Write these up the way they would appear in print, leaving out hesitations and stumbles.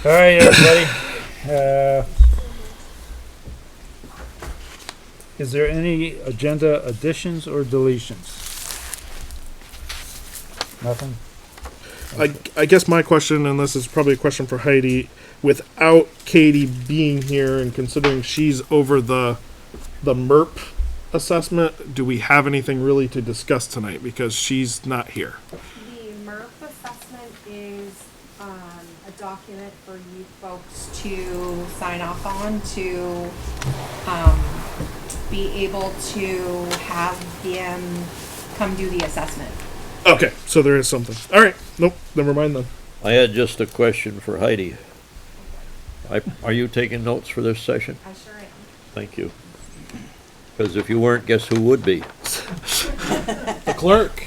All right, everybody. Is there any agenda additions or deletions? Nothing? I guess my question, and this is probably a question for Heidi, without Katie being here and considering she's over the MERP assessment, do we have anything really to discuss tonight because she's not here? The MERP assessment is a document for you folks to sign off on to be able to have them come do the assessment. Okay, so there is something. All right, nope, never mind then. I had just a question for Heidi. Are you taking notes for this session? I sure am. Thank you. Because if you weren't, guess who would be? The clerk.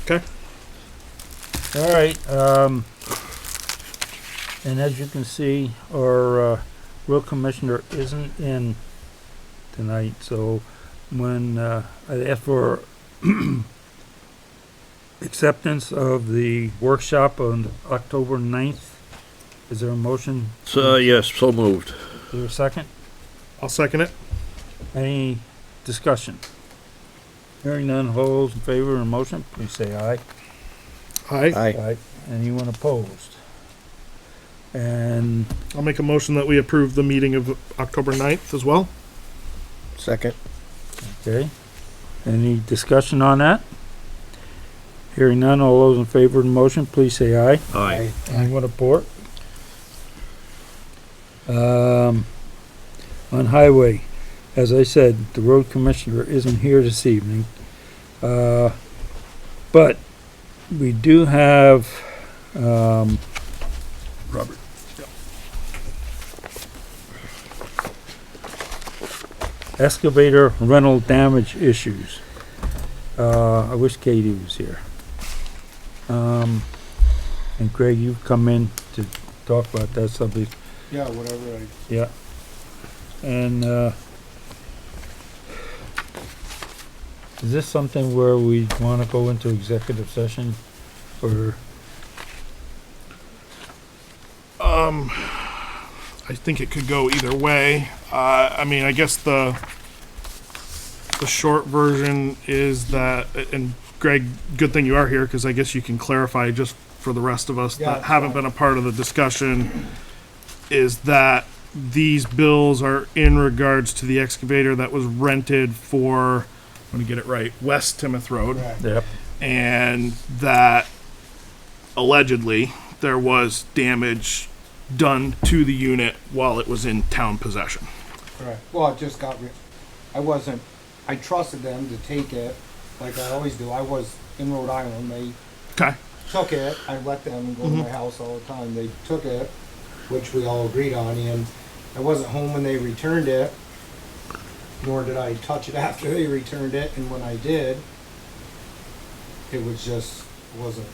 Okay. All right, and as you can see, our road commissioner isn't in tonight, so when I asked for acceptance of the workshop on October 9th, is there a motion? So, yes, so moved. Is there a second? I'll second it. Any discussion? Hearing none, all those in favor of the motion, please say aye. Aye. Aye. Anyone opposed? And I'll make a motion that we approve the meeting of October 9th as well. Second. okay, any discussion on that? Hearing none, all those in favor of the motion, please say aye. Aye. Anyone opposed? On highway, as I said, the road commissioner isn't here this evening. But we do have, Robert. excavator rental damage issues. I wish Katie was here. And Greg, you've come in to talk about that subject. Yeah, whatever. Yeah. And, is this something where we wanna go into executive session or? I think it could go either way. I mean, I guess the short version is that, and Greg, good thing you are here because I guess you can clarify just for the rest of us Yeah, that haven't been a part of the discussion, is that these bills are in regards to the excavator that was rented for, I'm gonna get it right, West Timoth Road. Right. Yep. And that allegedly there was damage done to the unit while it was in town possession. Correct. Well, it just got, I trusted them to take it, like I always do. I was in Rhode Island. They Okay. took it. I let them go to my house all the time. They took it, which we all agreed on, and I wasn't home when they returned it, nor did I touch it after they returned it, and when I did, it was just, wasn't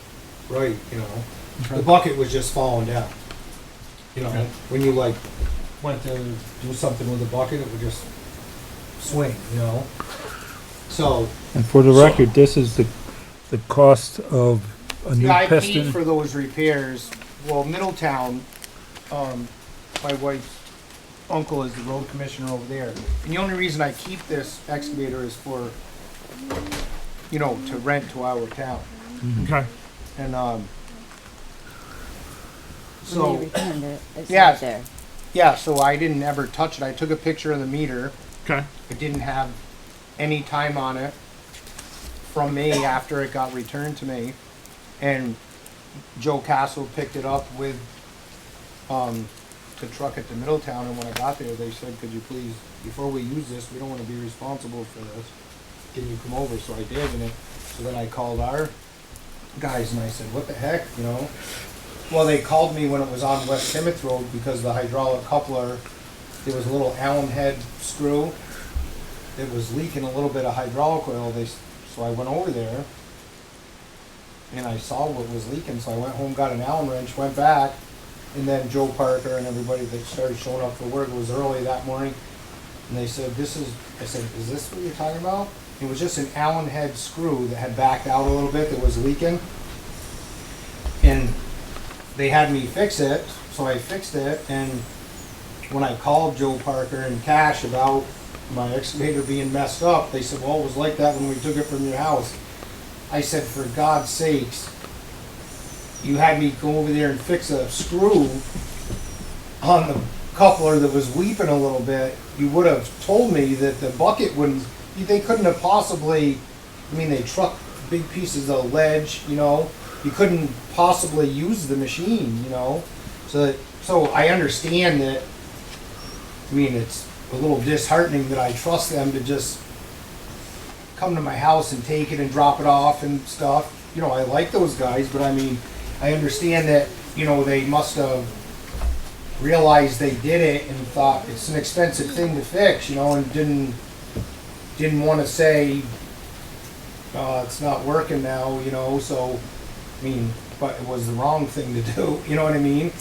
right, you know. The bucket was just falling down. You know, Okay. when you like went to do something with the bucket, it would just swing, you know? So, And for the record, this is the cost of a new yeah, I paid piston. for those repairs. Well, Middletown, my wife's uncle is the road commissioner over there. And the only reason I keep this excavator is for, you know, to rent to our town. Okay. And, When so, you returned it, it's Yeah. right there. yeah, so I didn't ever touch it. I took a picture of the meter. Okay. It didn't have any time on it from me after it got returned to me. And Joe Castle picked it up with, to truck it to Middletown, and when I got there, they said, could you please, before we use this, we don't wanna be responsible for this. Can you come over? So I did, so then I called our guys and I said, what the heck, you know? Well, they called me when it was on West Timoth Road because the hydraulic coupler, there was a little Allen head screw that was leaking a little bit of hydraulic oil. So I went over there and I saw what was leaking. So I went home, got an Allen wrench, went back, and then Joe Parker and everybody that started showing up for work, it was early that morning, and they said, I said, is this what you're talking about? It was just an Allen head screw that had backed out a little bit that was leaking. and they had me fix it, so I fixed it, and when I called Joe Parker and Cash about my excavator being messed up, they said, well, it was like that when we took it from your house. I said, for God's sakes, you had me go over there and fix a screw on the coupler that was weeping a little bit. You would have told me that the bucket wouldn't, they couldn't have possibly, I mean, they trucked big pieces of ledge, you know, you couldn't possibly use the machine, you know. So I understand that, I mean, it's a little disheartening that I trust them to just come to my house and take it and drop it off and stuff. You know, I like those guys, but I mean, I understand that, you know, they must have realized they did it and thought it's an expensive thing to fix, you know, and didn't want to say, it's not working now, you know, so, I mean, but it was the wrong thing to do, you know what I mean?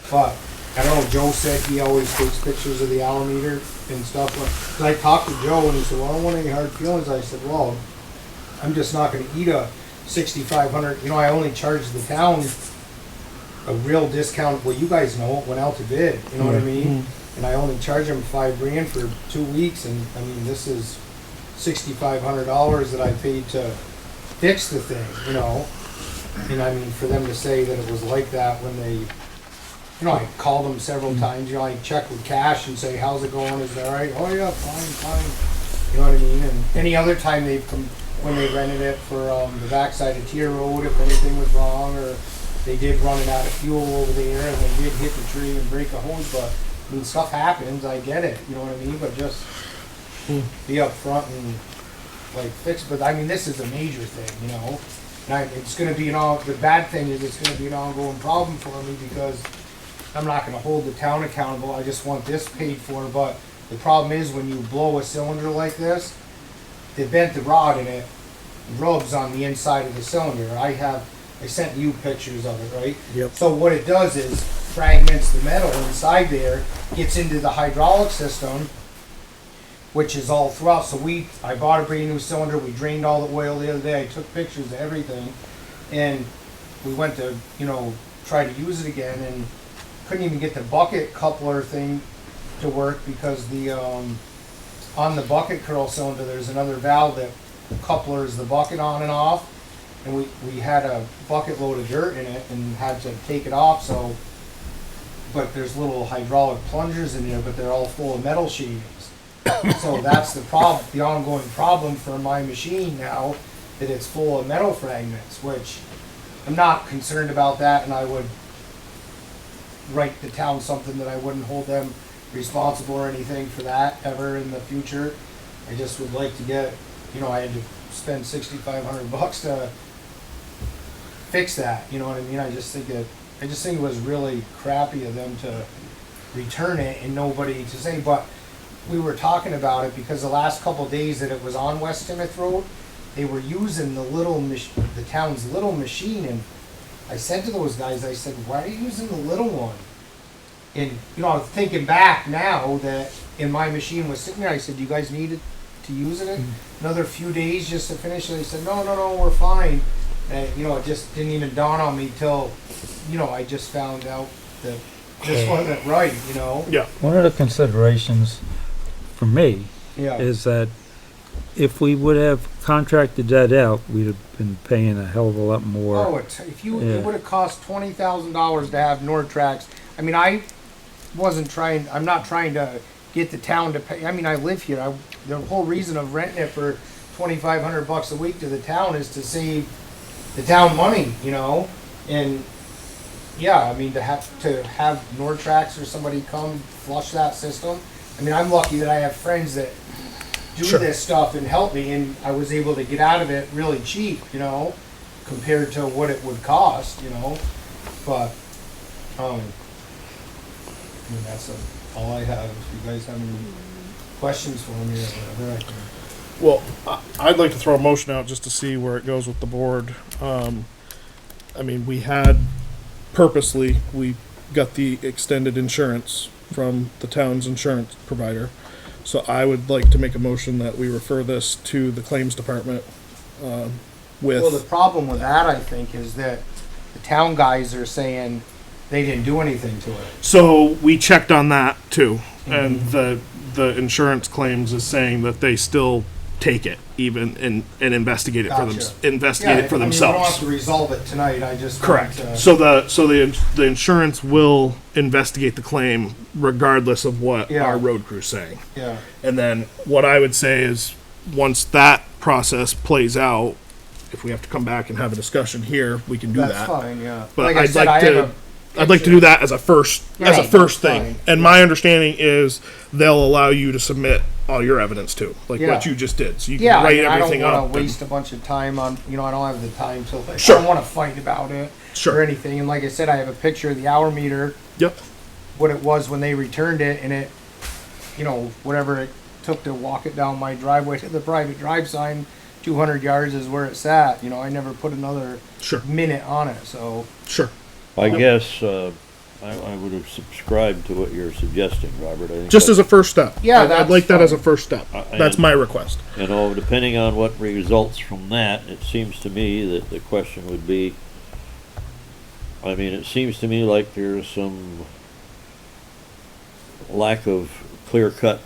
But, I don't know, Joe said he always takes pictures of the allometer and stuff. Cause I talked to Joe and he said, well, I don't want any hard feelings. I said, well, I'm just not gonna eat a $6,500, you know, I only charge the town a real discount. Well, you guys know it went out to bid, you know what I mean? And I only charge them $5,000 for 2 weeks, and I mean, this is $6,500 that I paid to fix the thing, you know? And I mean, for them to say that it was like that when they, you know, I called them several times, you know, I check with Cash and say, how's it going, is that all right? Oh yeah, fine, you know what I mean? And any other time they've come, when they rented it for the backside of Tier Road, if anything was wrong, or they did run it out of fuel over there, and they did hit the tree and break a hose, but, I mean, stuff happens, I get it, you know what I mean? But just be up front and, like, fix, but I mean, this is a major thing, you know? And it's gonna be the bad thing is it's gonna be an ongoing problem for me, because I'm not gonna hold the town accountable, I just want this paid for, but the problem is when you blow a cylinder like this, they bent the rod and it rubs on the inside of the cylinder. I sent you pictures of it, right? Yep. So what it does is fragments the metal inside there, gets into the hydraulic system, which is all throughout. So I bought a brand new cylinder, we drained all the oil the other day, I took pictures of everything, and we went to, you know, try to use it again, and couldn't even get the bucket coupler thing to work, because the on the bucket curl cylinder there's another valve that couplers the bucket on and off, and we had a bucket load of dirt in it and had to take it off, so, but there's little hydraulic plungers in there, but they're all full of metal shavings. So that's the problem, the ongoing problem for my machine now, that it's full of metal fragments, which I'm not concerned about that, and I would write the town something that I wouldn't hold them responsible or anything for that ever in the future. I just would like to get, you know, I had to spend $6,500 to fix that, you know what I mean? I just think it was really crappy of them to return it and nobody to say, but we were talking about it because the last couple of days that it was on West Timoth Road, they were using the town's little machine, and I said to those guys, I said, why are you using the little one? And, you know, I'm thinking back now that in my machine was sitting there, I said, do you guys need it to use it? Another few days just to finish it. They said, no, we're fine. And, you know, it just didn't even dawn on me till, you know, I just found out that this wasn't right, you know? Yeah. One of the considerations for me Yeah. is that if we would have contracted that out, we'd have been paying a hell of a lot more. Oh, if you, Yeah. it would have cost $20,000 to have Nortrax. I mean, I'm not trying to get the town to pay. I mean, I live here. The whole reason of renting it for $2,500 a week to the town is to save the town money, you know? And yeah, I mean, to have Nortrax or somebody come flush that system. I mean, I'm lucky that I have friends that do Sure. this stuff and help me, and I was able to get out of it really cheap, you know, compared to what it would cost, you know. But I mean, that's all I have. If you guys have any questions for me or whatever, I can. Well, I'd like to throw a motion out just to see where it goes with the board. I mean, we got the extended insurance from the town's insurance provider. So I would like to make a motion that we refer this to the claims department, Well, the problem with that, I think, is that the town guys are saying they didn't do anything to it. So we checked on that too, and Mm-hmm. the insurance claims is saying that they still take it even and investigate it for them, Gotcha. investigate it for We don't themselves. have to resolve it tonight, I just. Correct. want to- So the insurance will investigate the claim regardless of what Yeah. our road crew's saying. Yeah, And then what I would say is, once that process plays out, if we have to come back and have a discussion here, we can do that's that. fine, yeah. But Like I I'd said, like I have to, a I'd like to do that as a first, Right, thing. fine. And my understanding is they'll allow you to submit all your evidence too, like Yeah. what you just did. So you can Yeah, I write mean, I everything don't up. want to and- waste a bunch of time on, I don't have the time to, like, Sure. I don't want to fight about it or Sure. anything. And like I said, I have a picture of the hour meter, Yep. what it was when they returned it, and it, whatever it took to walk it down my driveway to the private drive sign, 200 yards is where it sat. I never put another Sure. minute on it, so. Sure. I guess, I would have subscribed to what you're suggesting, Robert. I think Just that's- as a first step. Yeah, I'd that's like that as a fine. first step. And- That's my request. depending on what results from that, it seems to me that the question would be, it seems to me like there's some lack of clear-cut,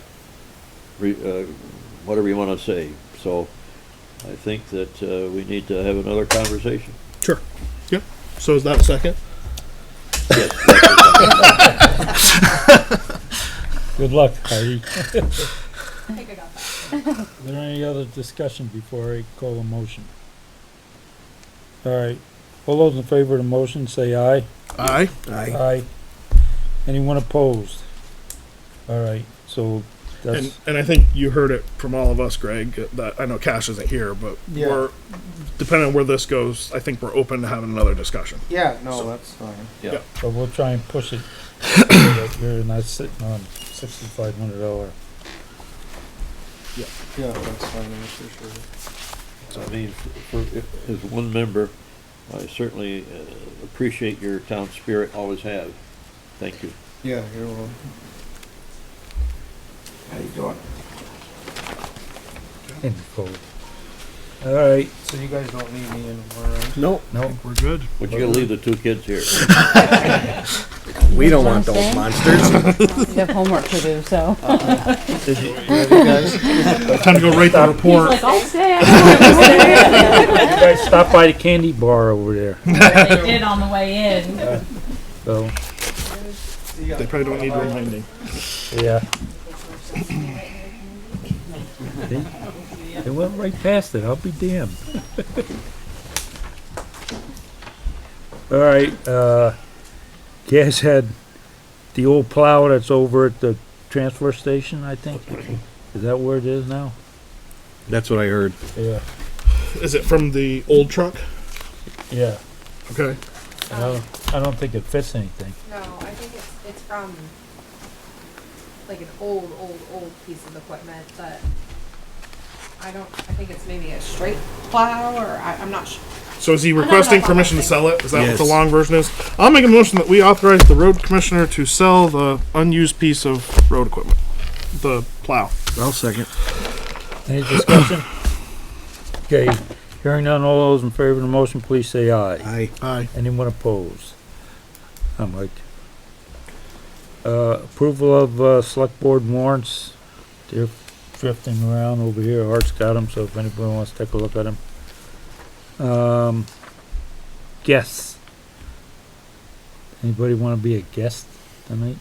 whatever you want to say. So I think that we need to have another conversation. Sure. Yep. So is that a second? Yes. Good luck, Heidi. I think I got that. Is there any other discussion before I call a motion? All right, all those in favor of the motion, say aye. Aye. Aye. Anyone opposed? All right, so And, that's, and I think you heard it from all of us, Greg, that I know Cash isn't here, but Yeah. we're, depending on where this goes, I think we're open to having another discussion. Yeah, no, that's fine. Yeah. but we'll try and push it so that you're not sitting on $6,500. Yeah, that's fine, for sure. As one member, I certainly appreciate your town spirit, always have. Thank you. Yeah, you're welcome. How you doing? In the cold. All right, So you guys don't need me anymore, right? Nope. no, We're good. But you gotta leave the two kids here. We don't want those monsters. You have homework to do, so. Time to go write the report. Like, I'll stay. you guys stop by the candy bar over there, They did on the way in. so, They probably don't need reminding. yeah. They went right past it, I'll be damned. All right, Gas had the old plow that's over at the transfer station, I think. Is that where it is now? That's what I heard. Yeah. Is it from the old truck? Yeah. Okay. I don't think it fits anything. No, I think it's from like an old piece of equipment that I think it's maybe a straight plow or I'm not sure. So is he don't know requesting if I'm permission to listening. sell it? Is that what Yes. the long version is? I'll make a motion that we authorize the road commissioner to sell the unused piece of road equipment. The plow. I'll second. Any discussion? Okay, hearing none, all those in favor of the motion, please say aye. Aye. Aye. Anyone opposed? I'm Mike. Approval of, select board warrants. They're drifting around over here. Art's got them, so if anybody wants to take a look at them. Guests. Anybody wanna be a guest tonight?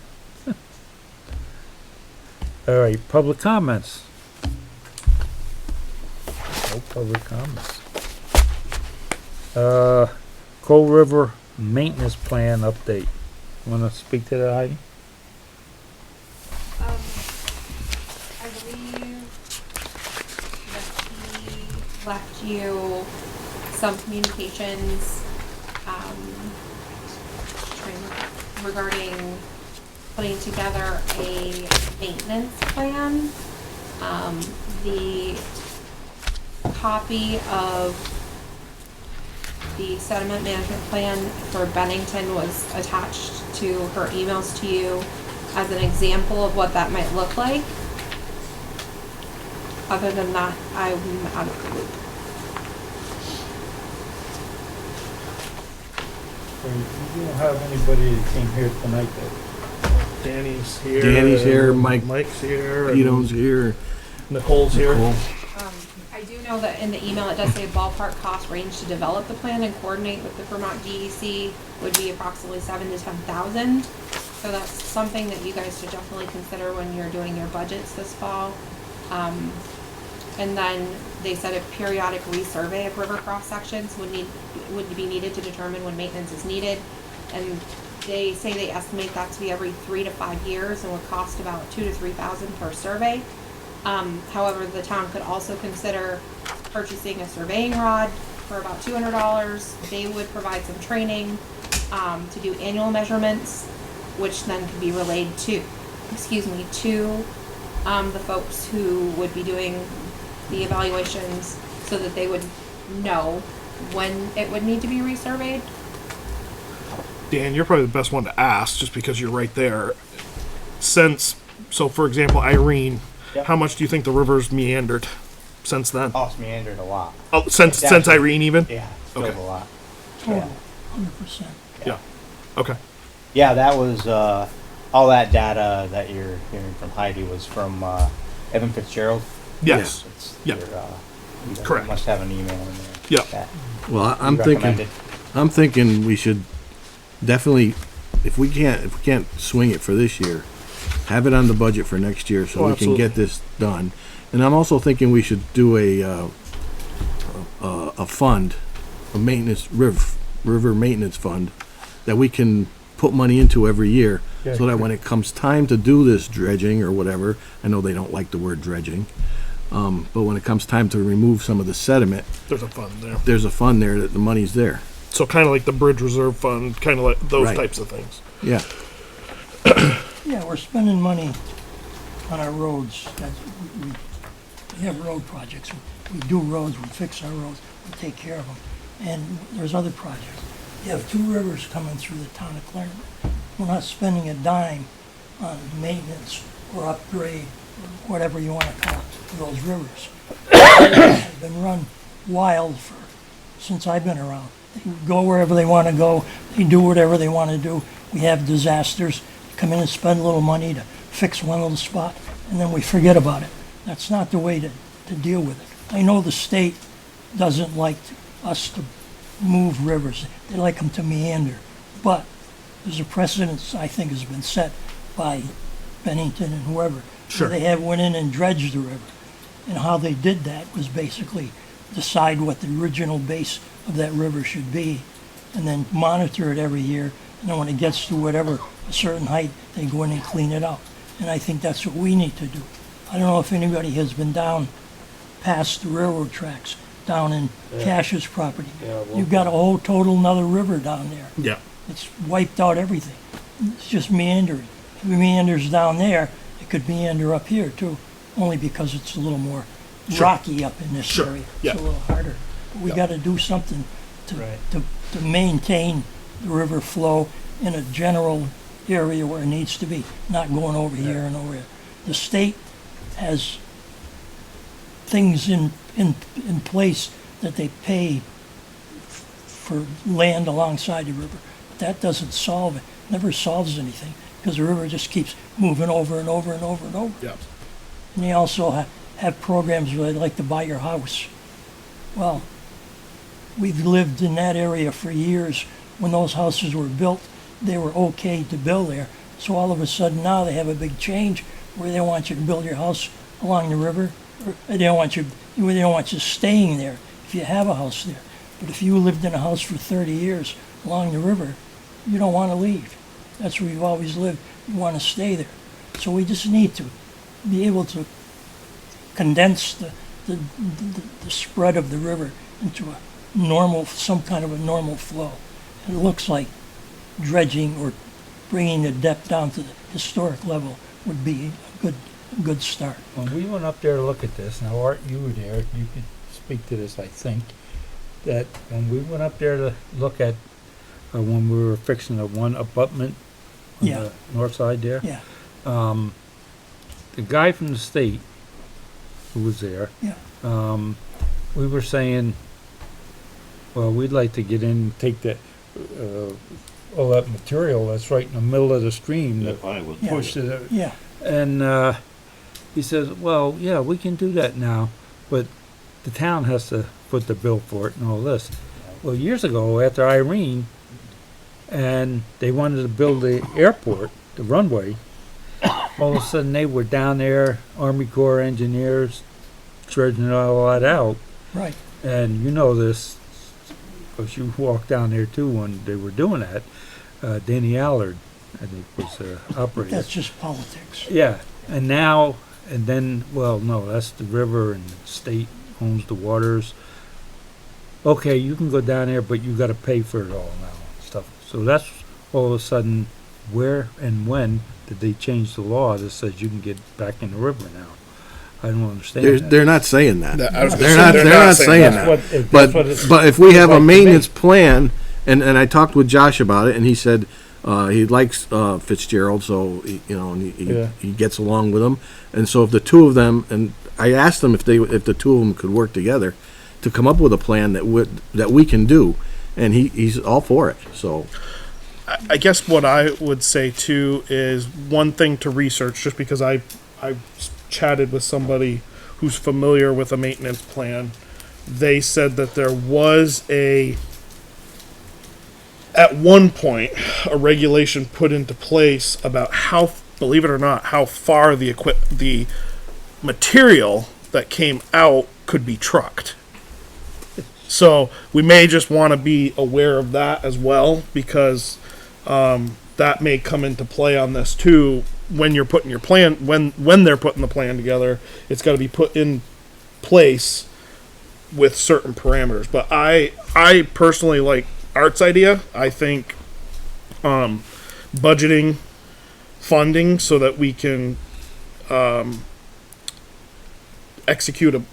All right, public comments. No public comments. Coal River maintenance plan update. Wanna speak to that, Heidi? I believe that he left you some communications, regarding putting together a maintenance plan. The copy of the sediment management plan for Bennington was attached to her emails to you as an example of what that might look like. Other than that, I'm out of the loop. So you don't have anybody that came here tonight that, Danny's here. Danny's here, and Mike- Mike's here. and Pito's here. Nicole's here. Nicole. I do know that in the email, it does say ballpark cost range to develop the plan and coordinate with the Vermont DEC would be approximately 7,000 to 10,000. So that's something that you guys should definitely consider when you're doing your budgets this fall. And then they said a periodic resurvey of river cross sections would be needed to determine when maintenance is needed. And they say they estimate that to be every 3 to 5 years and would cost about 2,000 to 3,000 per survey. However, the town could also consider purchasing a surveying rod for about $200. They would provide some training to do annual measurements, which then could be relayed to the folks who would be doing the evaluations so that they would know when it would need to be resurveyed. Dan, you're probably the best one to ask, just because you're right there. So for example, Irene, Yep. how much do you think the river's meandered since then? Oh, it's meandered a lot. Oh, since Exactly. Irene even? Yeah, it's filled Okay. a lot. Total, 100%. Yeah. Okay. Yeah, that was all that data that you're hearing from Heidi was from Evan Fitzgerald. Yes. It's Yeah. you Correct. must have an email in there. Yeah. that Well, you recommended. I'm thinking we should definitely, if we can't swing it for this year, have it on the budget for next year so Oh, we can get this done. And I'm also thinking we should do a fund, a maintenance, river maintenance fund that we can put money into every year so that when it comes time to do this dredging or whatever, I know they don't like the word dredging, but when it comes time to remove some of the sediment, There's a fund there. there's a fund there that the money's there. So kind of like the bridge reserve fund, kind of like those Right. types of things. Yeah. Yeah, we're spending money on our roads. We have road projects. We do roads, we fix our roads, we take care of them. And there's other projects. You have 2 rivers coming through the town of Clarendon. We're not spending a dime on maintenance or upgrade, or whatever you want to call it, for those rivers. They've been run wild since I've been around. They can go wherever they want to go, they do whatever they want to do. We have disasters, come in and spend a little money to fix one little spot, and then we forget about it. That's not the way to deal with it. I know the state doesn't like us to move rivers. They like them to meander. But there's a precedent, I think, has been set by Bennington and whoever. Sure. They have went in and dredged the river. And how they did that was basically decide what the original base of that river should be and then monitor it every year. And then when it gets to whatever, a certain height, they go in and clean it out. And I think that's what we need to do. I don't know if anybody has been down past the railroad tracks, down in Cash's property. You've got a whole total another river down there. Yeah. It's wiped out everything. It's just meandering. If it meanders down there, it could meander up here too, only because it's a little more rocky up in this Sure. area. Yeah. It's a little harder. But we Yeah. gotta do something Right. to maintain the river flow in a general area where it needs to be, not going over here and over there. The state has things in place that they pay for land alongside the river. But that doesn't solve it, never solves anything, because the river just keeps moving over and over and over and over. Yeah. And they also have programs where they like to buy your house. Well, we've lived in that area for years. When those houses were built, they were okay to build there. So all of a sudden now they have a big change where they want you to build your house along the river. Or they don't want you staying there if you have a house there. But if you lived in a house for 30 years along the river, you don't want to leave. That's where you've always lived. You want to stay there. So we just need to be able to condense the spread of the river into a normal, some kind of a normal flow. It looks like dredging or bringing the depth down to the historic level would be a good start. when we went up there to look at this, now Art, you were there, you could speak to this, I think, that when we went up there to look at, when we were fixing the one abutment on Yeah. the north side there, Yeah, the guy from the state who was there, yeah, we were saying, well, we'd like to get in, take the all that material that's right in the middle of the stream that If I was. Yeah. pushed it. Yeah, And he says, well, yeah, we can do that now, but the town has to foot the bill for it and all this. Well, years ago, after Irene, and they wanted to build the airport, the runway, all of a sudden they were down there, Army Corps engineers, dredging all that out. right. And you know this, because you walked down there too when they were doing that. Danny Allard, I think, was operator. That's just politics. Yeah, and now, and then, well, no, that's the river and the state owns the waters. Okay, you can go down there, but you gotta pay for it all now, stuff. So that's all of a sudden, where and when did they change the law that says you can get back in the river now? I don't understand that. They're not saying that. I was gonna They're say, not, they're not saying That's that. what- that's But, what it- but if we have like a to maintenance me. plan, and I talked with Josh about it, and he said, he likes, Fitzgerald, so, and Yeah. he gets along with him. And so if the two of them, and I asked them if the two of them could work together to come up with a plan that we can do, and he's all for it, so. I guess what I would say too is one thing to research, just because I chatted with somebody who's familiar with a maintenance plan. They said that there was at one point a regulation put into place about how, believe it or not, how far the material that came out could be trucked. So we may just want to be aware of that as well, because that may come into play on this too. When you're putting your plan, when they're putting the plan together, it's got to be put in place with certain parameters. But I personally like Art's idea. I think budgeting funding so that we can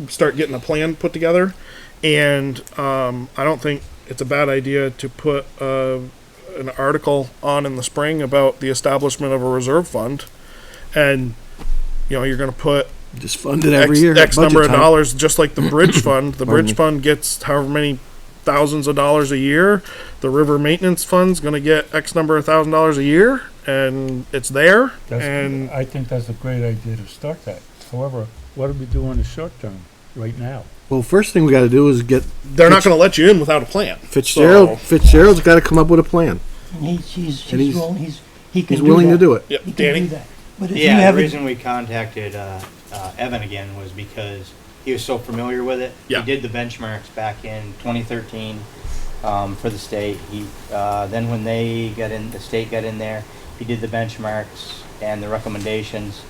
start getting a plan put together. And I don't think it's a bad idea to put an article on in the spring about the establishment of a reserve fund. And, you're going to put Just fund it every year. X budget number of time. dollars, just like the bridge fund. The Pardon bridge me. fund gets however many thousands of dollars a year. The river maintenance fund's going to get X number of $1,000 a year, and it's there. And I think that's a great idea to start that. However, what do we do in the short term, right now? Well, first thing we gotta do is get they're not going to let you in without a plan. Fitzgerald. Fitzgerald's gotta come up with a plan. And he's And he's- willing, he can He's do willing to that. do it. Yep, He can Danny. do that. But if you Yeah, the haven't, reason we contacted Evan again was because he was so familiar with it. Yeah. He did the benchmarks back in 2013 for the state. He then when the state got in there, he did the benchmarks and the recommendations.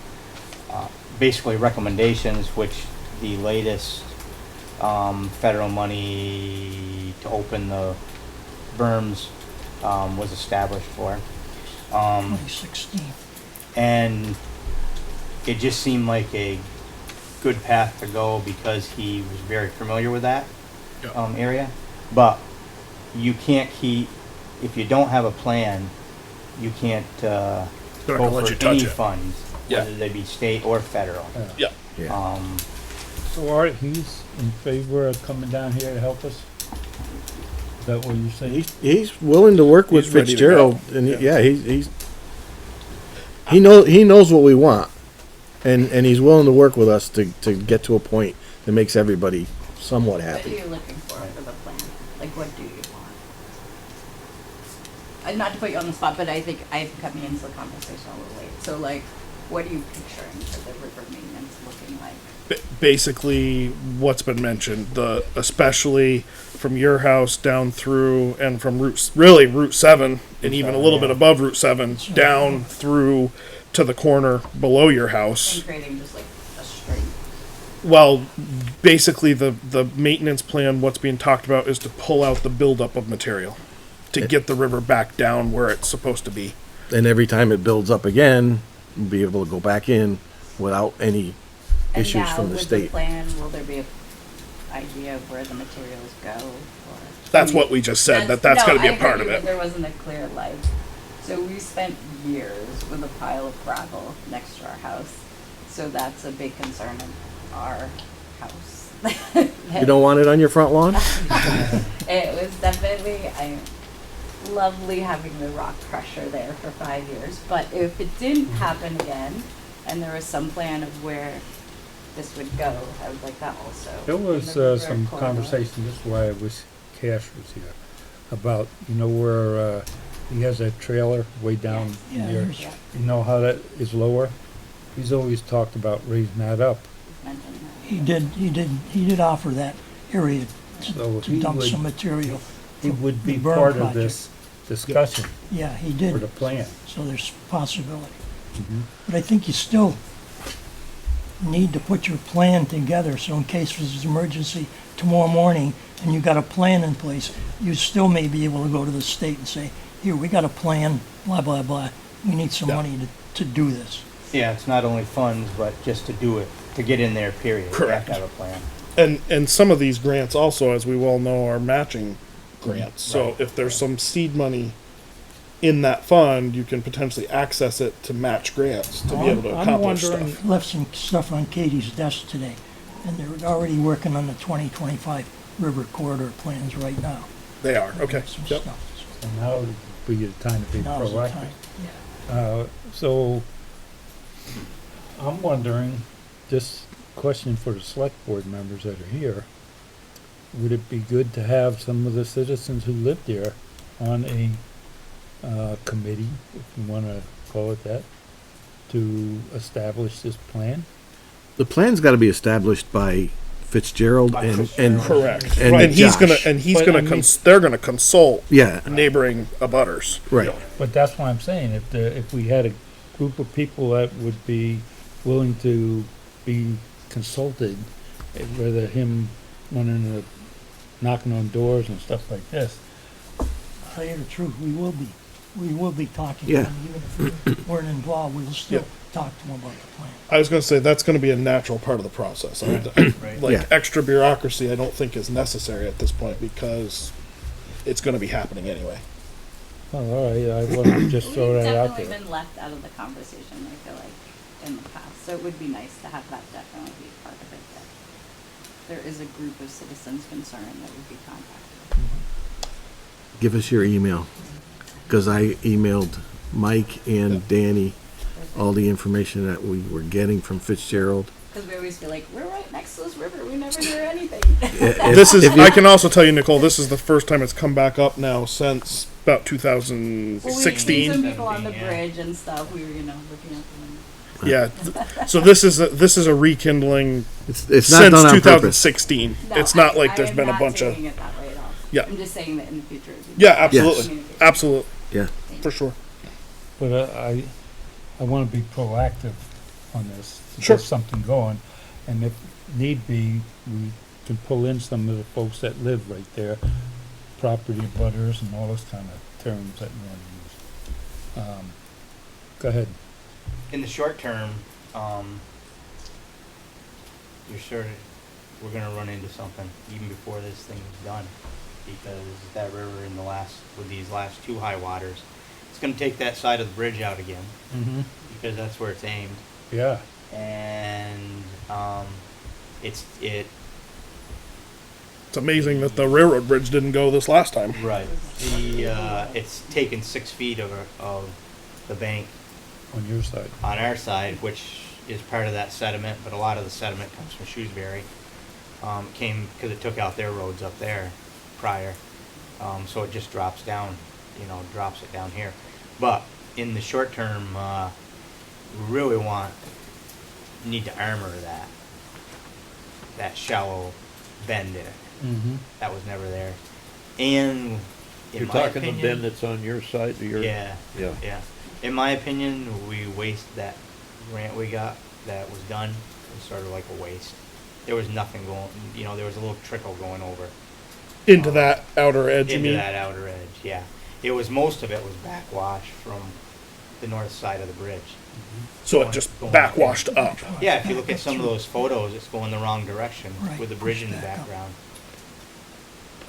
Basically recommendations, which the latest federal money to open the berms was established for. 2016. And it just seemed like a good path to go because he was very familiar with that Yeah. area. But you can't if you don't have a plan, you can't They're not going go to let you for any touch it. funds, Yeah. whether they be state or federal. Yeah. Yeah. So Art, he's in favor of coming down here to help us? Is that what you're saying? He's willing to work with He's ready to Fitzgerald, go. and Yeah. he knows what we want, and he's willing to work with us to get to a point that makes everybody somewhat What are happy. you looking for the plan? Like, what do you want? Not to put you on the spot, but I think I've come into the conversation a little late. So, like, what are you picturing for the river maintenance looking like? Basically what's been mentioned, especially from your house down through and from Route 7 and even a little bit above Route 7 down through to the corner below your house. And creating just like a straight. Well, basically the maintenance plan, what's being talked about is to pull out the buildup of material to get the river back down where it's supposed to be. And every time it builds up again, we'll be able to go back in without any And issues now from the with state. the plan, will there be a idea of where the materials go? Or That's what we just said, that's no, got to be I a part heard of you, but it. there wasn't a clear like. So we spent years with a pile of gravel next to our house. So that's a big concern in our house. You don't want it on your front lawn? It was definitely lovely having the rock crusher there for 5 years, but if it didn't happen again, and there was some plan of where this would go, I would like that also. There in was the river some corridor. conversation, this is why I wish Cash was here, about, you know, where he has that trailer way down Yeah, there. there's- Yeah, You know how that is lower? He's always talked about raising that up. he's mentioned that. He did offer that area So to he dump would- some material. He would be The burn part of project. this discussion Yeah, he for the did, plan. so there's possibility. Mhm. But I think you still need to put your plan together, so in case there's an emergency tomorrow morning and you got a plan in place, you still may be able to go to the state and say, here, we got a plan, blah, blah, blah. We need some Yeah. money to do this. Yeah, it's not only funds, but just to do it, to get in there, period. You Correct. have to have a plan. And some of these grants also, as we well know, are matching grants. So Right. if there's some seed money in that fund, you can potentially access it to match grants to be able to I'm accomplish wondering- stuff. Left some stuff on Katie's desk today, and they're already working on the 2025 river corridor plans right now. They are, okay. Some Yep. stuff. And now would be the time to be Now's the proactive. time, yeah. So, I'm wondering, just question for the select board members that are here, would it be good to have some of the citizens who live there on a committee, if you wanna call it that, to establish this plan? The plan's gotta be established by Fitzgerald and, Correct. And And he's gonna, Josh. and he's But, gonna, I mean- they're gonna consult yeah, neighboring abutters. right. But that's what I'm saying, if we had a group of people that would be willing to be consulted, whether him running knocking on doors and stuff like this. Tell you the truth, we will be talking to Yeah. them, even if we weren't involved, we'll still Yep. talk to them about the plan. I was gonna say, that's gonna be a natural part of the process. Right. Like, Yeah. extra bureaucracy, I don't think is necessary at this point because it's gonna be happening anyway. Oh, all right, I want to just throw We've that out definitely there. been left out of the conversation, I feel like, in the past, so it would be nice to have that definitely be part of it, that there is a group of citizens concerned that would be contacted. Give us your email, cause I emailed Mike and Danny all the information that we were getting from Fitzgerald. Because we always feel like, we're right next to this river, we never hear anything. If- This is, if you- I can also tell you, Nicole, this is the first time it's come back up now since about Well, we see 2016. some people on the 17, yeah. bridge and stuff, we were, looking at them. Yeah, so this is a rekindling It's not since done on purpose. 2016. No, It's not I like there's am been a not bunch of, taking it that way at all. Yeah. I'm just saying that in the future. it would be yeah, better absolutely, communication. absolutely, Yeah, for sure. But I want to be proactive on this, to Sure. get something going. And if need be, we can pull in some of the folks that live right there, property butters and all those kind of terms that you want to use. Go ahead. In the short term, we're gonna run into something even before this thing is done. Because that river with these last two high waters, it's gonna take that side of the bridge out again, Mm-hmm. because that's where it's aimed. Yeah. And, it's It's amazing that the railroad bridge didn't go this last time. right. It's taken 6 feet of the bank On your side. on our side, which is part of that sediment, but a lot of the sediment comes from Shrewsbury. Came because it took out their roads up there prior. So it just drops down, drops it down here. But in the short term, we really need to armor that shallow bend in it. Mm-hmm. That was never there. And in You're my talking the opinion, bend that's on your side of your. yeah. Yeah. Yeah. In my opinion, we wasted that grant we got that was done. It was sort of like a waste. There was nothing going, there was a little trickle going over Into that outer edge, you into mean? that outer edge, yeah. Most of it was backwash from the north side of the bridge. So it just Going backwashed up. Yeah, if you look at some of those photos, it's going the wrong direction Right, with the bridge in the push back up. background.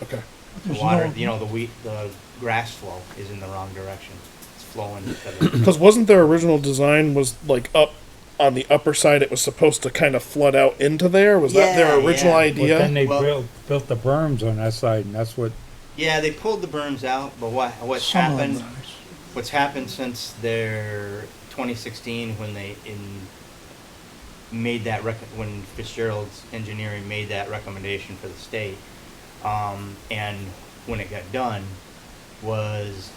Okay. The There's water, no- the grass flow is in the wrong direction. It's flowing to the Because wasn't their original design was like up on the upper side? It was supposed to kind of flood out into there. Was that their Yeah, original yeah. But then idea? they Well- built the berms on that side, and that's what Yeah, they pulled the berms out, but what's Some of the happened? berms. What's happened since their 2016 when they made that when Fitzgerald's engineering made that recommendation for the state, and when it got done, was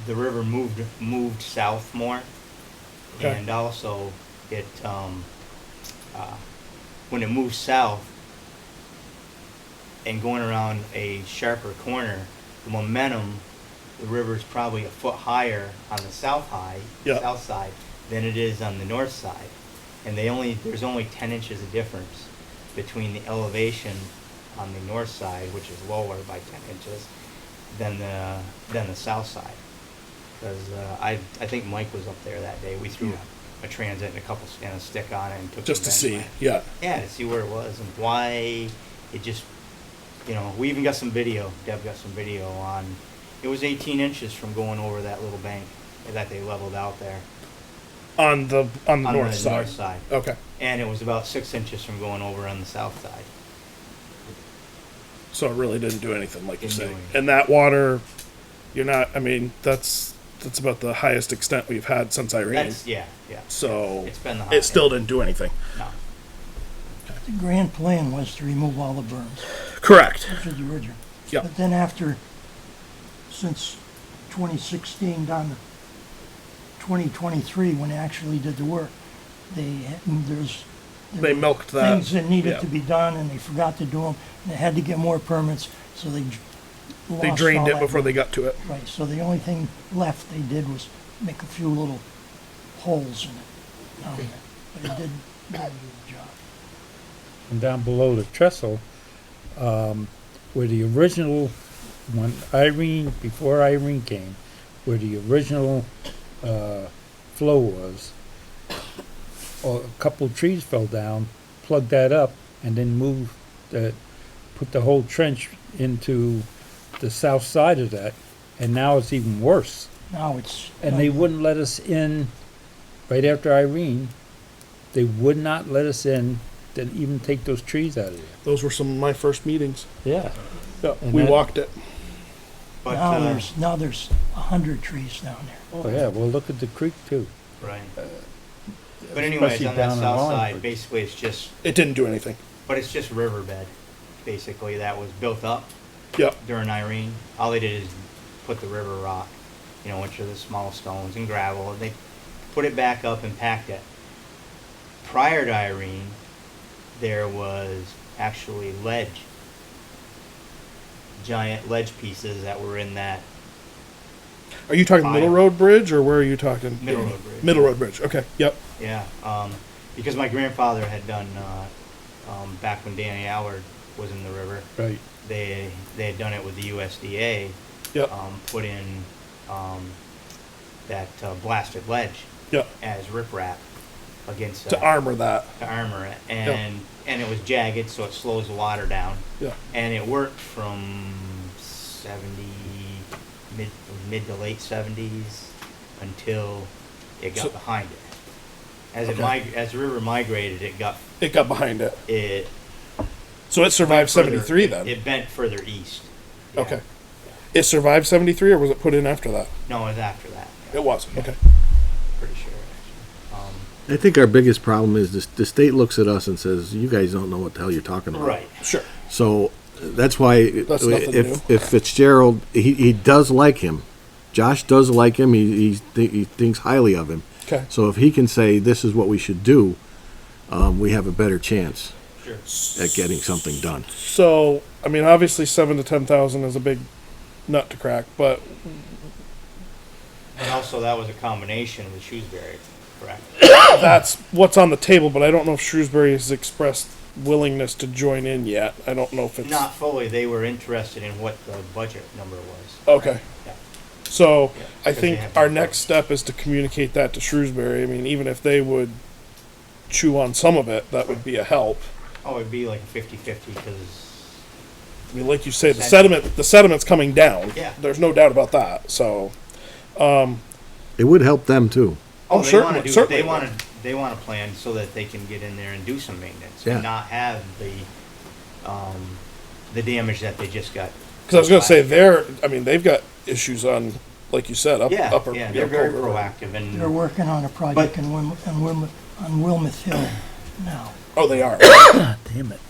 the river moved south more, Okay. and also it when it moved south and going around a sharper corner, the momentum, the river is probably a foot higher on the south side than it is on the north side, and there's only 10 inches of difference between the elevation on the north side, which is lower by 10 inches, than the south side. Because I think Mike was up there that day. We threw a transit and a stick on it and took Just the to see, benchmark. yeah. Yeah, to see where it was and why it just, we even got some video. Deb got some video on. It was 18 inches from going over that little bank that they leveled out there On the on north the side. north side, Okay. and it was about 6 inches from going over on the south side. So it really didn't do anything, like you Didn't do say. anything. And that water, that's about the highest extent we've had since Irene. That's yeah. So It's been the it highest. still didn't do anything. No. The grand plan was to remove all the berms, Correct. which is the original. Yep. But then since 2016 down to 2023, when they actually did the work, there They were milked that. things that needed yeah. to be done, and they forgot to do them. They had to get more permits, so they lost They drained all it that before they work. got to it. Right, so the only thing left they did was make a few little holes in it down there. But it didn't do the job. And down below the trestle, where the original, before Irene came, where the original flow was, a couple of trees fell down, plugged that up, and then put the whole trench into the south side of that, and now it's even worse. Now it's. And they wouldn't let us in, right after Irene, they would not let us in to even take those trees out of there. Those were some of my first meetings. Yeah. Yeah, And we that- walked it. But Now there's 100 trees down there. Oh, yeah, well, look at the creek too. right. But anyways, especially on that down in south Wallingford. side, basically it's just anything. But it's just riverbed, basically, that was built up Yep. during Irene. All they did is put the river rock, which are the small stones and gravel, and they put it back up and packed it. Prior to Irene, there was actually giant ledge pieces that were in that Are you talking Fine. Middle Road Bridge, or where are you talking? Middle Road Bridge. Middle Road Bridge. Okay. Yep. Yeah, because my grandfather had done, back when Danny Allard was in the river, Right. they had done it with the USDA, Yep. put in that blasted ledge Yep. as riprap against To armor that. to armor it, and it was jagged, so it slows the water down, Yeah. and it worked from mid to late 70s until it got So- behind it. As Okay. as the river migrated, it got It got behind it. it So it survived further- 73 then. It bent further east. Yeah. Okay. It survived 73, or was it put in after that? No, it was after that. It was. Okay. Pretty sure. Actually. I think our biggest problem is the state looks at us and says, you guys don't know what the hell you're talking about. Right. Sure. So that's why That's nothing new. if Fitzgerald, he does like him. Josh does like him. He thinks highly of him. Okay. So if he can say this is what we should do, we have a better chance Sure. at getting something done. So, obviously 7 to 10,000 is a big nut to crack, but And also, that was a combination with Shrewsbury, correct? that's what's on the table. But I don't know if Shrewsbury has expressed willingness to join in yet. I don't know if it's Not fully. They were interested in what the budget number was. okay. Yeah. So Yeah, I because they think have our to- next step is to communicate that to Shrewsbury. Even if they would chew on some of it, that would be a help. Oh, it'd be like 50-50 because Like you say, the sediment's coming down. Yeah. There's no doubt about that. So, It would help them too. Oh, they certainly, want to certainly. they want to plan so that they can get in there and do some maintenance Yeah. and not have the the damage that they just got. Cause I was gonna say they've got issues on, like you said, Yeah, upper. yeah, they're very Culver. proactive and. They're working on a project on Wilmouth Hill now. Oh, they are. Damn it.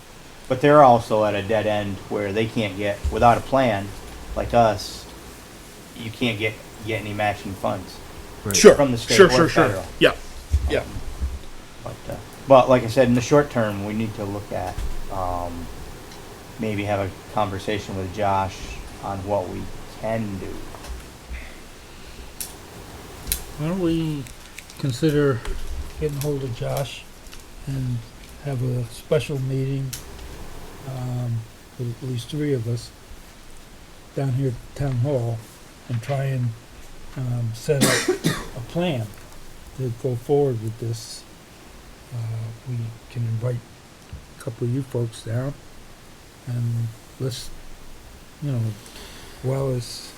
But they're also at a dead end where they can't get, without a plan, like us, you can't get any matching funds. Sure. From the state Sure, or sure, sure. federal. Yeah. Yeah. But like I said, in the short term, we need to look at, maybe have a conversation with Josh on what we can do. Why don't we consider getting hold of Josh and have a special meeting, with at least 3 of us down here at Town Hall and try and, set up a plan to go forward with this. We can invite a couple of you folks down and let's, well, it's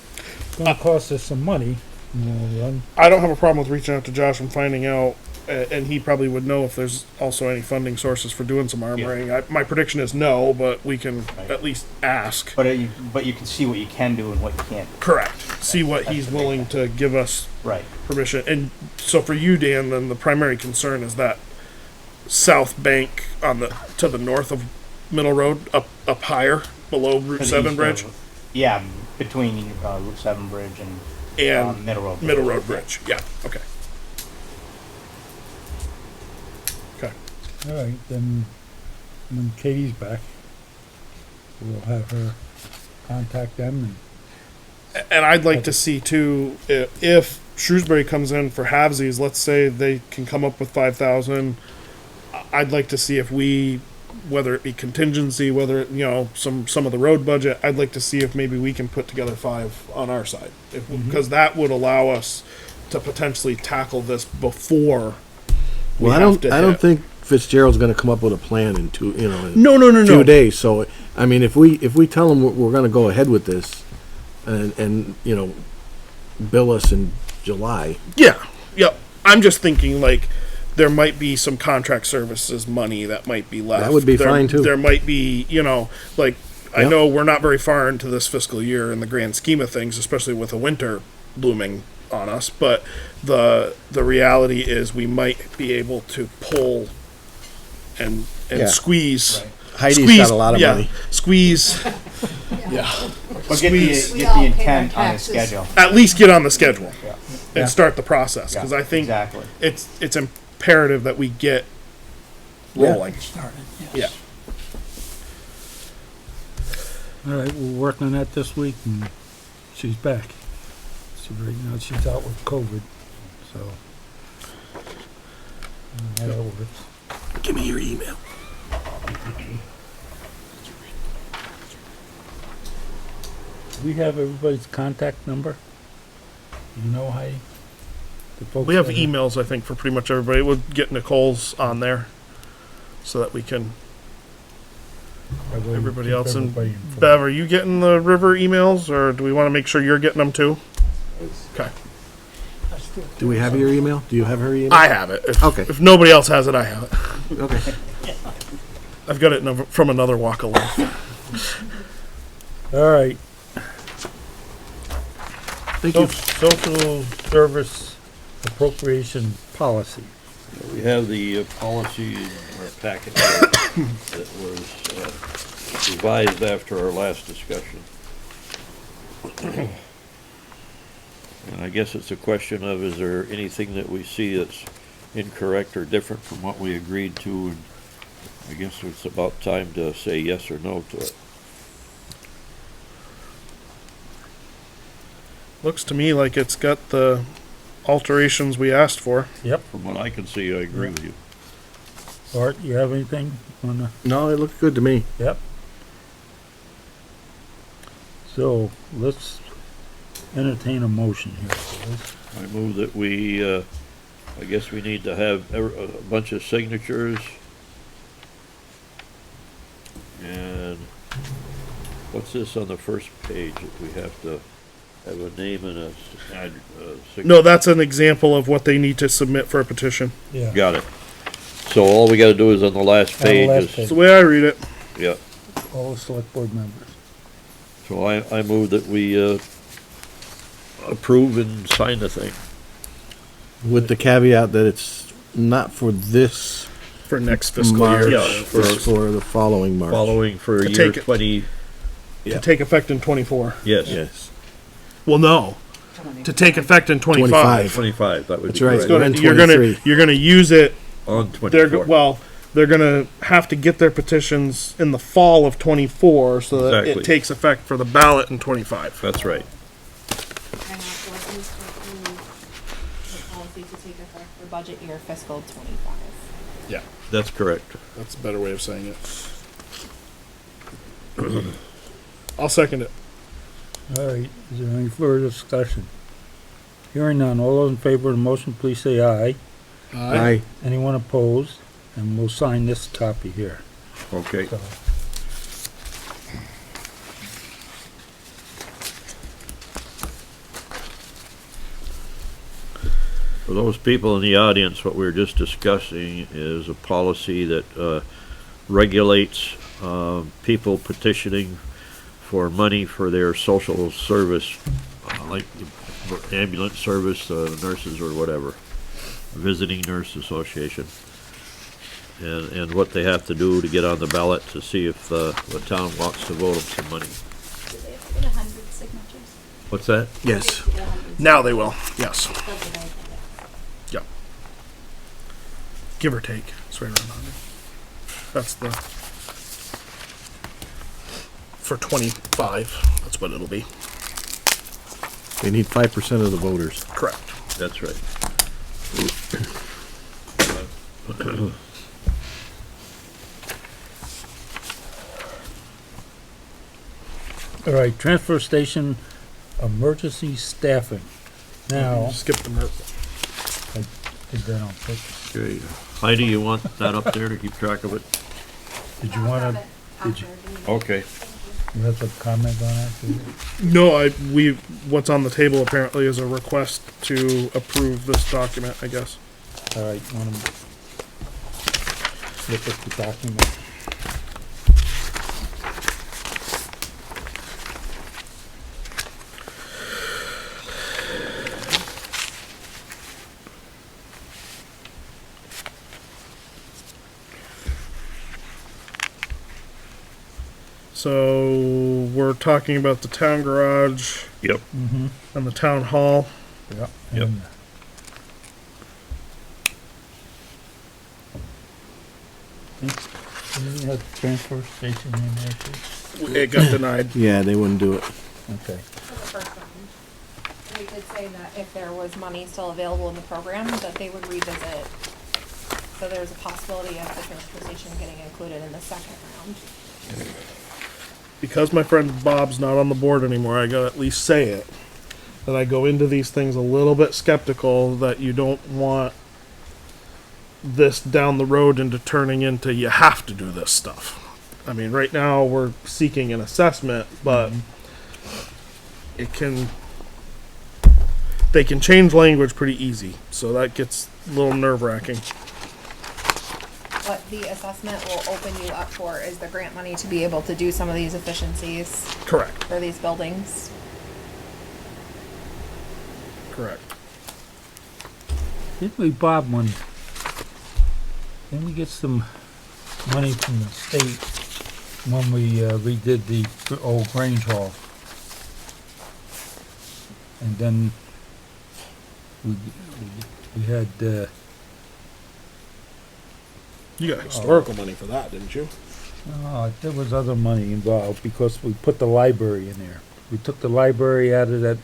gonna cost us some money in the long run. I don't have a problem with reaching out to Josh and finding out, and he probably would know if there's also any funding sources for doing some armoring. My prediction is no, but we can at least ask. But you can see what you can do and what you can't do. Correct. See what he's willing to give us Right. permission. And so for you, Dan, then the primary concern is that south bank to the north of Middle Road, up higher below Route To the 7 east bridge of- Yeah, between Route 7 Bridge and and Middle Road. Middle Road Bridge. Yeah. Okay. Okay. All right, then when Katie's back, we'll have her contact them And I'd like to see too, if Shrewsbury comes in for halvesies, let's say they can come up with 5,000. I'd like to see if we, whether it be contingency, whether it, some of the road budget, I'd like to see if maybe we can put together 5 on our side, because that would allow us to potentially tackle this before. Well, I don't think Fitzgerald's going to come up with a plan in No. few days. So, I mean, if we tell him we're going to go ahead with this, and bill us in July. Yeah. Yep. I'm just thinking like there might be some contract services money that might be left. That would be fine, too. There might be, like I Yep. know we're not very far into this fiscal year in the grand scheme of things, especially with a winter looming on us, but the reality is we might be able to pull and Yeah. squeeze. Heidi's got a lot of money. Squeeze. Yeah. But Squeeze. get the intent on the schedule. At least get on the schedule Yeah. and start the process, because Yeah, I think exactly. it's imperative that we get rolling. Started, Yeah. yes. All right, we're working on that this week, and she's back. So right now she's out with COVID, so. That works. Give me your email. We have everybody's contact number. You know, Heidi? The folks We have that emails, I think, for pretty much everybody. We'll get Nicole's on there so that we can. that way we Everybody keep else. And everybody informed. Bev, are you getting the river emails, or do we want to make sure you're getting them too? Okay. Do we have your email? Do you have her email? I have it. Okay. If nobody else has it, I have it. Okay. I've got it from another walk of life. All right. Thank you. Social service appropriation policy. We have the policy in our packet that was revised after our last discussion. And I guess it's a question of, is there anything that we see that's incorrect or different from what we agreed to? And I guess it's about time to say yes or no to it. Looks to me like it's got the alterations we asked for. Yep. From what I can see, I agree with you. Art, you have anything on the? No, it looked good to me. Yep. So let's entertain a motion here, boys. I move that we, I guess we need to have a bunch of signatures. And what's this on the first page that we have to have a name and a signature? No, that's an example of what they need to submit for a petition. Yeah. Got it. So all we gotta do is on the last On the page last is, page. That's the way I read it. yeah, all the select board members. So I move that we, approve and sign the thing. With the caveat that it's not for this For next fiscal March, year. Yeah. it's for the following March. Following for To year take it. 20, To take effect in 24. yes, Yes. Well, no. To take effect in 25. 25, that would That's be right. It's correct. gonna, And you're gonna 23. you're gonna use it. On They're 24. well. They're gonna have to get their petitions in the fall of 24, so that Exactly. it takes effect for the ballot in 25. That's right. And also is to approve the policy to take effect for budget year fiscal 25. Yeah, That's correct. that's a better way of saying it. I'll second it. All right, is there any further discussion? Hearing none, all those in favor of the motion, please say aye. Aye. Anyone opposed? And we'll sign this copy here. Okay. So, For those people in the audience, what we were just discussing is a policy that regulates people petitioning for money for their social service, like the ambulance service, nurses or whatever, visiting nurse association, and what they have to do to get on the ballot to see if the town wants to vote them some money. Do they have to get 100 signatures? What's that? Yes. Get 100 Now they will. Yes. That's what I think. Yep. Give or take. It's right around 100. That's the for 25. That's what it'll be. They need 5% of the voters. Correct. That's right. all right, transfer station emergency staffing. Now, Skip the MERP. did that on purpose. Okay. Heidi, you want that up there to keep track of it? Did you wanna, did you, Okay. you have some comment on that? too? No, what's on the table apparently is a request to approve this document, I guess. All right, wanna look at the document? So we're talking about the town garage Yep. Mm-hmm. and the town hall. Yeah. Yep. and- Didn't you have transfer station in there too? It got denied. Yeah, they wouldn't do it. Okay. For the first round. And we did say that if there was money still available in the program, that they would revisit. So there's a possibility of the transfer station getting included in the second round. Because my friend Bob's not on the board anymore, I gotta at least say it. That I go into these things a little bit skeptical that you don't want this down the road into turning into you have to do this stuff. I mean, right now we're seeking an assessment, but it can they can change language pretty easy, so that gets a little nerve-wracking. What the assessment will open you up for is the grant money to be able to do some of these efficiencies Correct. for these buildings. Correct. Didn't we, Bob, didn't we get some money from the state when we redid the old Grange Hall? And then we had, You got historical money for that, didn't you? there was other money involved because we put the library in there. We took the library out of that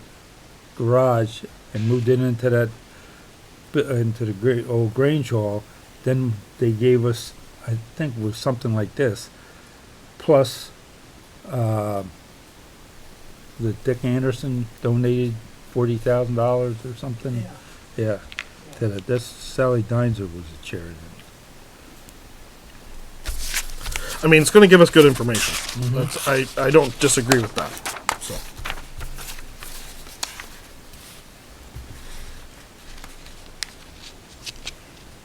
garage and moved it into that, into the great old Grange Hall. Then they gave us, I think it was something like this, plus, the Dick Anderson donated $40,000 or something. Yeah. To that. This Sally Deinzer was the chair of it. I mean, it's going to give us good information. That's, I don't disagree with that. So.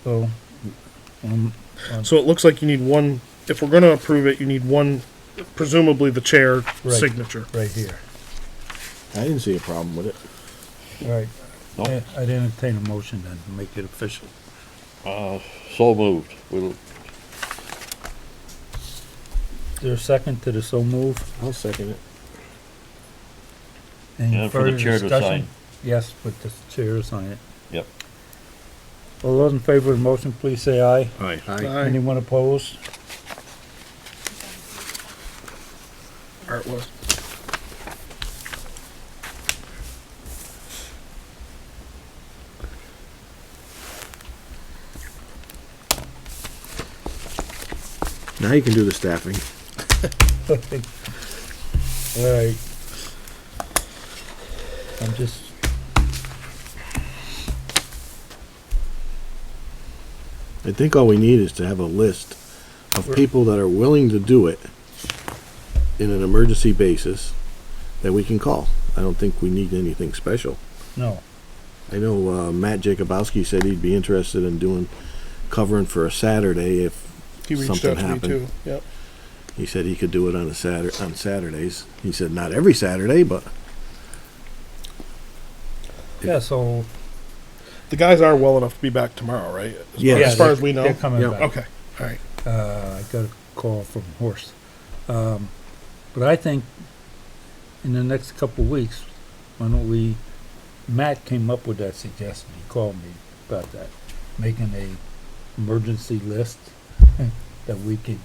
So, So it looks like you need one. If we're going to approve it, you need one presumably the chair Right. signature. right here. I didn't see a problem with it. All right. No. I'd entertain a motion then to make it official. So moved. We'll, Is there a second to the so move? I'll second it. Any and for the further chair to discussion? sign. Yes, but the chair to sign it. Yep. All those in favor of the motion, please say aye. Aye. Aye. Anyone opposed? Art was. Now you can do the staffing. All right. I'm just. I think all we need is to have a list of people that are willing to do it in an emergency basis that we can call. I don't think we need anything special. No. I know Matt Jacobowski said he'd be interested in doing covering for a Saturday if He reached something out to happened. me too. Yep. He said he could do it on on Saturdays. He said not every Saturday, but Yeah, so. The guys are well enough to be back tomorrow, right? Yeah. As far they're- as we know. They're coming Yeah. back. Okay. All right. I got a call from Horst. But I think in the next couple of weeks, why don't we, Matt came up with that suggestion. He called me about that, making a emergency list that we could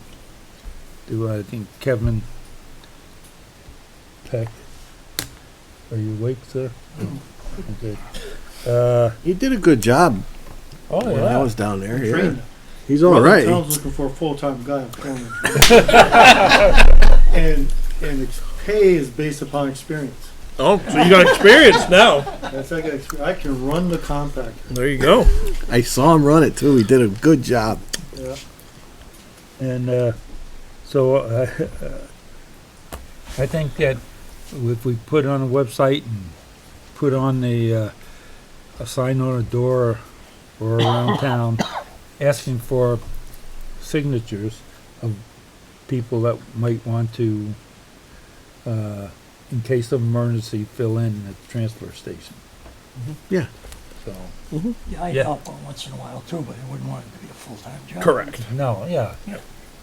do. I think Kevin Peck, are you awake, sir? Okay. he did a good job Oh, when I was down there. Yeah. Trained. He's all right. Town's looking for a full-time guy. I'm telling you. and its pay is based upon experience. Oh, so you got experience now. That's I got. I can run the compactor. There you go. I saw him run it too. He did a good job. Yeah. And so I think that if we put it on a website and put on a sign on a door or around town asking for signatures of people that might want to, in case of emergency, fill in at the transfer station. Yeah. So, Yeah, I Yeah. help one once in a while too, but I wouldn't want it to be a full-time job. Correct. no, yeah.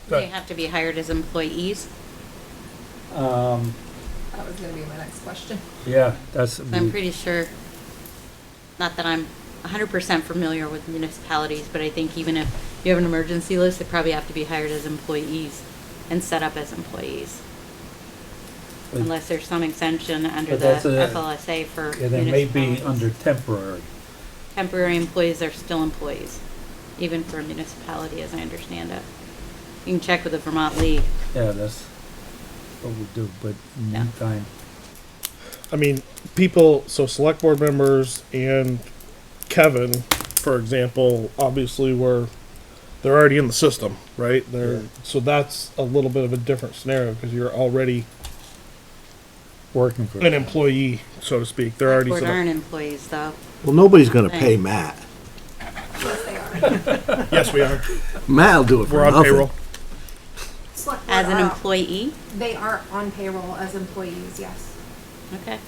They have to be hired as employees. Um, That was gonna be my next question. yeah, that's. I'm pretty sure, not that I'm 100% familiar with municipalities, but I think even if you have an emergency list, they probably have to be hired as employees and set up as employees. But- Unless there's some exemption under But the that's a- FLSA for Yeah, they may be municipalities. under temporary. Temporary employees are still employees, even for a municipality, as I understand it. You can check with the Vermont League. Yeah, that's what we do, but in the Yeah. meantime, I mean, people, so select board members and Kevin, for example, obviously they're already in the system, right? So that's a little bit of a different scenario because you're already working for. an employee, so to speak. They're already Board set up. aren't employees, though. Well, nobody's gonna pay Right. Matt. Yes, they are. Yes, we are. Matt'll do it for We're on nothing. payroll. Select board As an are- employee? They are on payroll as employees, yes. Okay.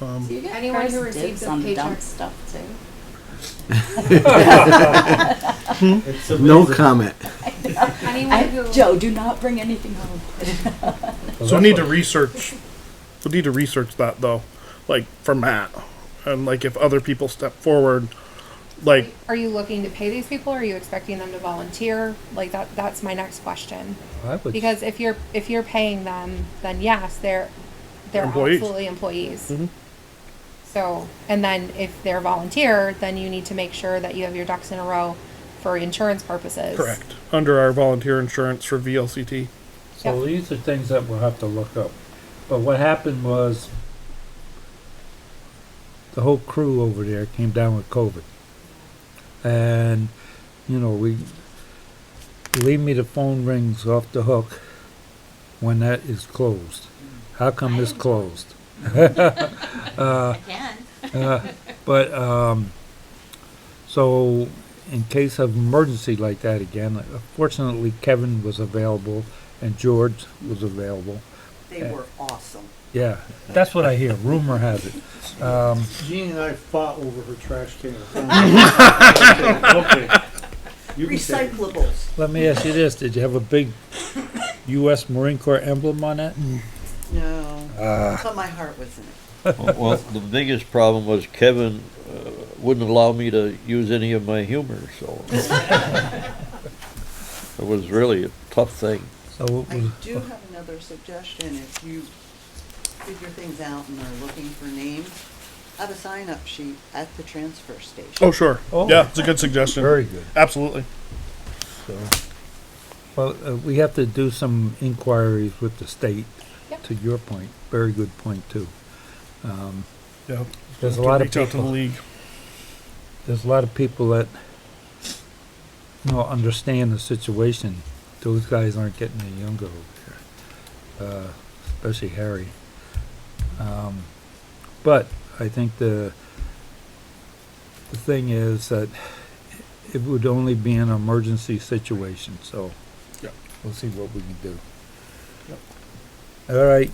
Um, So you get anyone who receives a on the dump paycheck. stuff, too. It's No amazing. comment. Anyone who. Joe, do not bring anything home. so we need to research. We need to research that though, like for Matt, and like if other people step forward, like Are you looking to pay these people, or are you expecting them to volunteer? Like that's my next question. I would, Because if you're paying them, then yes, they're Employees. absolutely employees. Mhm. So, and then if they're volunteer, then you need to make sure that you have your ducks in a row for insurance purposes. correct under our volunteer insurance for VLCT. so Yep. these are things that we'll have to look up. But what happened was the whole crew over there came down with COVID. And, you know, believe me, the phone rings off the hook when that is closed. How come this closed? Again. But, so in case of emergency like that again, fortunately Kevin was available and George was available. They were awesome. Yeah, that's what I hear. Rumor has it. Jean and I fought over her trash can. Okay. You can say it. Recyclables. Let me ask you this: did you have a big U.S. Marine Corps emblem on that? No, but my heart was in it. Well, the biggest problem was Kevin wouldn't allow me to use any of my humor, so it was really a tough thing. So it I was, do have another suggestion. If you figure things out and are looking for names, have a sign-up sheet at the transfer station. Oh, sure. Oh. Yeah, it's a good suggestion. very good. Absolutely. So, well, we have to do some inquiries with the state. Yep. To your point, very good point too. Yeah. There's a lot of Reach out to the people. league. There's a lot of people that understand the situation. Those guys aren't getting any younger over there, especially Harry. But I think the thing is that it would only be an emergency situation, so Yeah. we'll see what we can do. Yep. All right.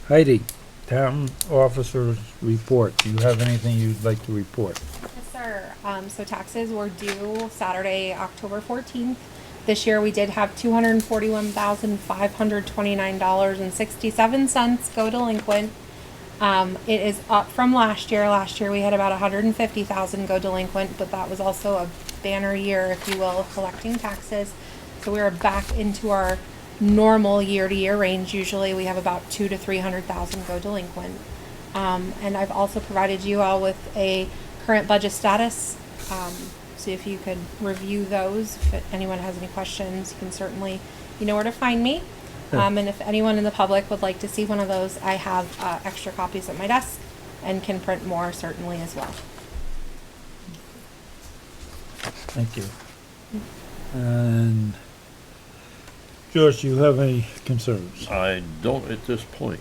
Heidi, town officers report. Do you have anything you'd like to report? Yes, sir. So taxes were due Saturday, October 14th. This year we did have $241,529.67 go delinquent. It is up from last year. Last year we had about 150,000 go delinquent, but that was also a banner year, if you will, of collecting taxes. So we are back into our normal year-to-year range. Usually we have about 200,000 to 300,000 go delinquent. And I've also provided you all with a current budget status. So if you could review those, if anyone has any questions, you can certainly, you know where to find me. And if anyone in the public would like to see one of those, I have extra copies at my desk and can print more certainly as well. Thank you. And George, do you have any concerns? I don't at this point.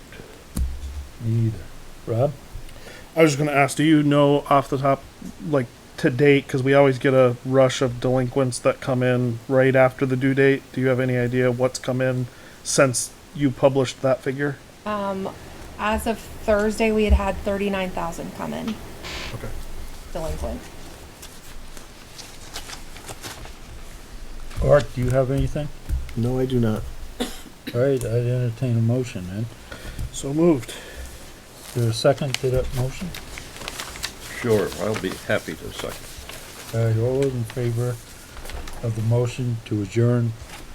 Me either. Rob? I was just going to ask, do you know off the top, like to date, because we always get a rush of delinquents that come in right after the due date. Do you have any idea what's come in since you published that figure? As of Thursday, we had 39,000 come in Okay. delinquent. Art, do you have anything? No, I do not. All right, I'd entertain a motion then. So moved. Is there a second to that motion? Sure, I'll be happy to second. All right, all those in favor of the motion to adjourn,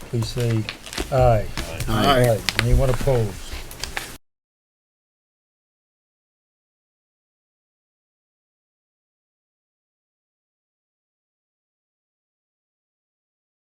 please say aye. Aye. Anyone opposed?